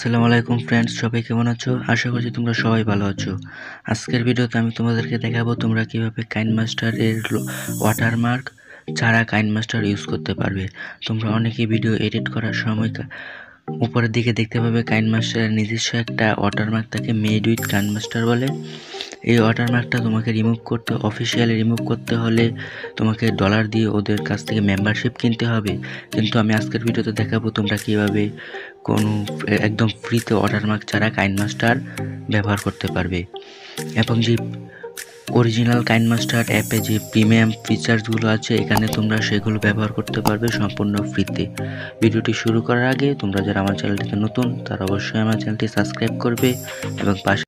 আসসালামু আলাইকুম ফ্রেন্ডস, সবাই কেমন আছো? আশা করছি তোমরা সবাই ভালো আছো। আজকের ভিডিওতে আমি তোমাদেরকে দেখাবো তোমরা কিভাবে কাইনমাস্টার এর ওয়াটারমার্ক ছাড়া কাইনমাস্টার ইউজ করতে পারবে। তোমরা অনেকেই ভিডিও এডিট করার সময় উপরের দিকে দেখতে পাবে কাইনমাস্টারের নিজস্ব একটা ওয়াটারমার্ক থাকে, মেড উইথ কাইনমাস্টার বলে। এই ওয়াটারমার্কটা তোমাকে অফিসিয়ালি রিমুভ করতে হলে তোমাকে ডলার দিয়ে ওদের কাছ থেকে মেম্বারশিপ কিনতে হবে। কিন্তু আমি আজকের ভিডিওতে দেখাবো তোমরা কিভাবে একদম ফ্রিতে ওয়াটারমার্ক ছাড়া কাইনমাস্টার ব্যবহার করতে পারবে, এবং যে অরিজিনাল কাইনমাস্টার অ্যাপে যে প্রিমিয়াম ফিচার্সগুলো আছে এখানে তোমরা সেগুলো ব্যবহার করতে পারবে সম্পূর্ণ ফ্রিতে। ভিডিওটি শুরু করার আগে তোমরা যারা আমার চ্যানেলটিতে নতুন তারা অবশ্যই আমার চ্যানেলটি সাবস্ক্রাইব করবে এবং পাশে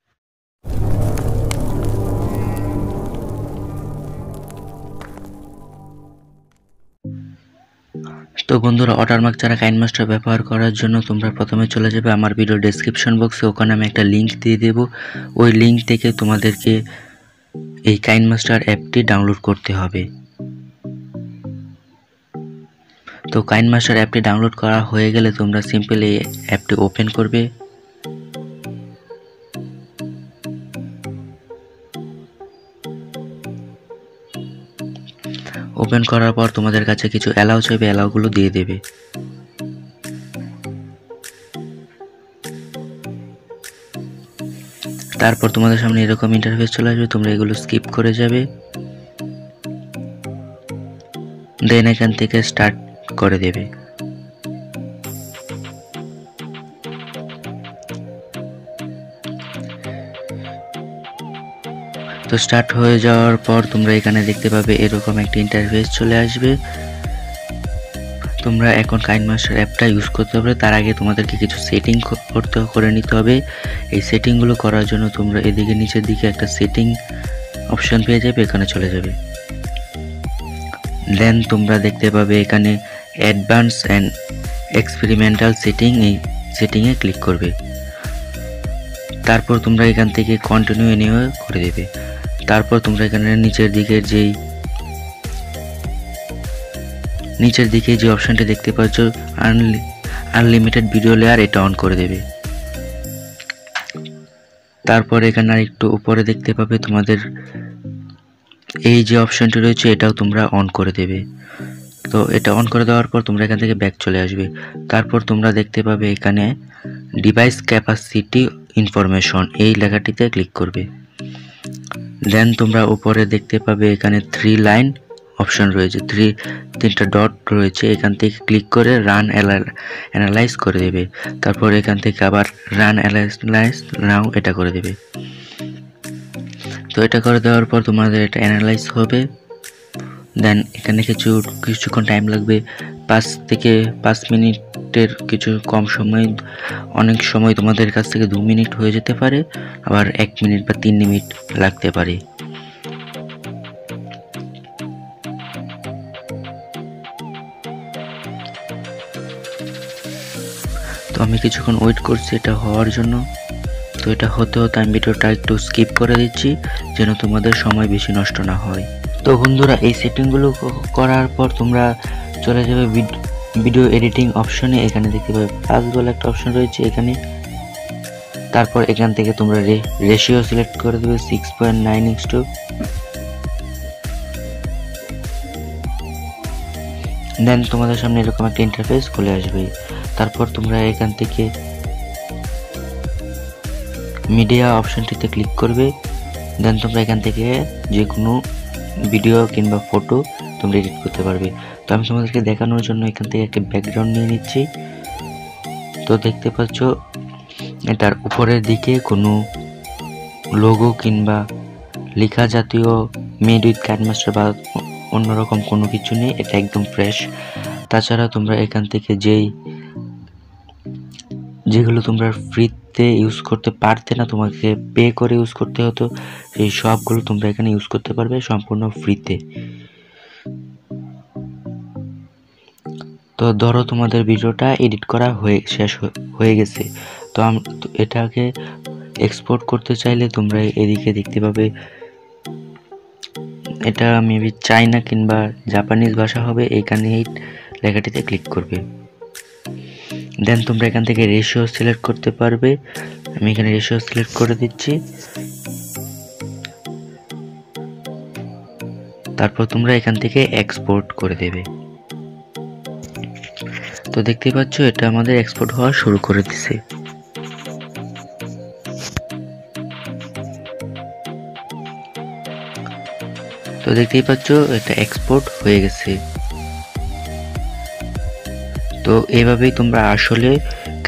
তো বন্ধুরা, ওয়াটারমার্ক ছাড়া কাইনমাস্টার ব্যবহার করার জন্য তোমরা প্রথমে চলে যাবে আমার ভিডিও ডেসক্রিপশন বক্সে, ওখানে আমি একটা লিঙ্ক দিয়ে দেব। ওই লিঙ্ক থেকে তোমাদেরকে এই কাইনমাস্টার অ্যাপটি ডাউনলোড করতে হবে। তো কাইনমাস্টার অ্যাপটি ডাউনলোড করা হয়ে গেলে তোমরা সিম্পল এই অ্যাপটি ওপেন করবে। ওপেন করার পর তোমাদের কাছে কিছু অ্যালাউ চাইবে, অ্যালাউগুলো দিয়ে দেবে। তারপর তোমাদের সামনে এরকম ইন্টারফেস চলে আসবে, তোমরা এগুলো স্কিপ করে যাবে। দেন এখান থেকে স্টার্ট করে দেবে। তো স্টার্ট হয়ে যাওয়ার পর তোমরা এখানে দেখতে পাবে এরকম একটা ইন্টারফেস চলে আসবে। তোমরা এখন কাইনমাস্টার অ্যাপটা ইউজ করতে হবে, তার আগে তোমাদেরকে কিছু সেটিং করে নিতে হবে। এই সেটিংগুলো করার জন্য তোমরা এদিকে নিচের দিকে একটা সেটিং অপশন পেয়ে যাবে, এখানে চলে যাবে। দেন তোমরা দেখতে পাবে এখানে অ্যাডভান্স অ্যান্ড এক্সপেরিমেন্টাল সেটিং, এই সেটিংয়ে ক্লিক করবে। তারপর তোমরা এখান থেকে কন্টিনিউ এনিওয়ে করে দেবে। তারপর তোমরা এখানে নিচের দিকে যে অপশনটি দেখতে পাচ্ছ আনলিমিটেড ভিডিও লেয়ার, এটা অন করে দেবে। তারপর এখানে আর একটু উপরে দেখতে পাবে তোমাদের এই যে অপশনটি রয়েছে, এটাও তোমরা অন করে দেবে। তো এটা অন করে দেওয়ার পর তোমরা এখান থেকে ব্যাক চলে আসবে। তারপর তোমরা দেখতে পাবে এখানে ডিভাইস ক্যাপাসিটি ইনফরমেশন, এই লেখাটিতে ক্লিক করবে। দেন তোমরা উপরে দেখতে পাবে এখানে 3 লাইন অপশন রয়েছে, তিনটা ডট রয়েছে, এখান থেকে ক্লিক করে রান অ্যানালাইজ করে দেবে। তারপর এখান থেকে আবার রান অ্যানালাইজ নাও এটা করে দেবে। তো এটা করে দেওয়ার পর তোমাদের এটা অ্যানালাইজ হবে। দেন এখানে কিছুক্ষণ টাইম লাগবে, 5 থেকে 5 মিনিটের কিছু কম সময়, অনেক সময় তোমাদের কাছ থেকে 2 মিনিট হয়ে যেতে পারে, আবার 1 মিনিট বা 3 মিনিট লাগতে পারে। তো আমি কিছুক্ষণ ওয়েট করছি এটা হওয়ার জন্য। তো এটা হতে হতে আমি ভিডিওটা একটু স্কিপ করে দিচ্ছি যেন তোমাদের সময় বেশি নষ্ট না হয়। তো বন্ধুরা, এই সেটিংগুলো করার পর তোমরা চলে যাবে ভিডিও এডিটিং অপশনে, এখানে দেখতে পাবে প্লাস বলে একটা অপশন রয়েছে এখানে। তারপর এখান থেকে তোমরা রেশিও সিলেক্ট করে দেবে 6.9:2। দেন তোমাদের সামনে এরকম একটা ইন্টারফেস খুলে আসবে। তারপর তোমরা এখান থেকে মিডিয়া অপশনটিতে ক্লিক করবে। দেন তোমরা এখান থেকে যে কোনো ভিডিও কিংবা ফটো তোমরা এডিট করতে পারবে। তো আমি তোমাদেরকে দেখানোর জন্য এখান থেকে একটা ব্যাকগ্রাউন্ড নিয়ে নিচ্ছি। তো দেখতে পাচ্ছ এটার উপরের দিকে কোনো লোগো কিংবা লেখা জাতীয় মেড উইথ কাইনমাস্টার বা অন্যরকম কোনো কিছু নেই, এটা একদম ফ্রেশ। তাছাড়া তোমরা এখান থেকে যেগুলো তোমরা ফ্রিতে ইউজ করতে পারতে না, তোমাকে পে করে ইউজ করতে হতো, সেই সবগুলো তোমরা এখানে ইউজ করতে পারবে সম্পূর্ণ ফ্রিতে। তো ধরো তোমাদের ভিডিওটা এডিট করা শেষ হয়ে গেছে, তো এটাকে এক্সপোর্ট করতে চাইলে তোমরা এদিকে দেখতে পাবে এটা মেবি চাইনা কিংবা জাপানিজ ভাষা হবে, এখানে এই লেখাটিতে ক্লিক করবে। দেন তোমরা এখান থেকে রেশিও সিলেক্ট করতে পারবে। আমি এখানে রেশিও সিলেক্ট করে দিচ্ছি। তারপর তোমরা এখান থেকে এক্সপোর্ট করে দেবে। তো দেখতেই পাচ্ছ এটা আমাদের এক্সপোর্ট হওয়া শুরু করে দিছে। তো দেখতেই পাচ্ছ এটা এক্সপোর্ট হয়ে গেছে। তো এইভাবেই তোমরা আসলে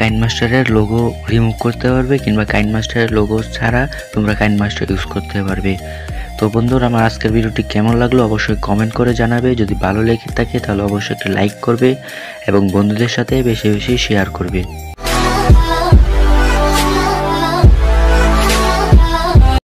কাইনমাস্টারের লোগো রিমুভ করতে পারবে, কিংবা কাইনমাস্টারের লোগো ছাড়া তোমরা কাইনমাস্টার ইউজ করতে পারবে। তো বন্ধুরা, আমার আজকের ভিডিওটি কেমন লাগলো অবশ্যই কমেন্ট করে জানাবে। যদি ভালো লেগে থাকে তাহলে অবশ্যই একটা লাইক করবে এবং বন্ধুদের সাথে বেশি বেশি শেয়ার করবে।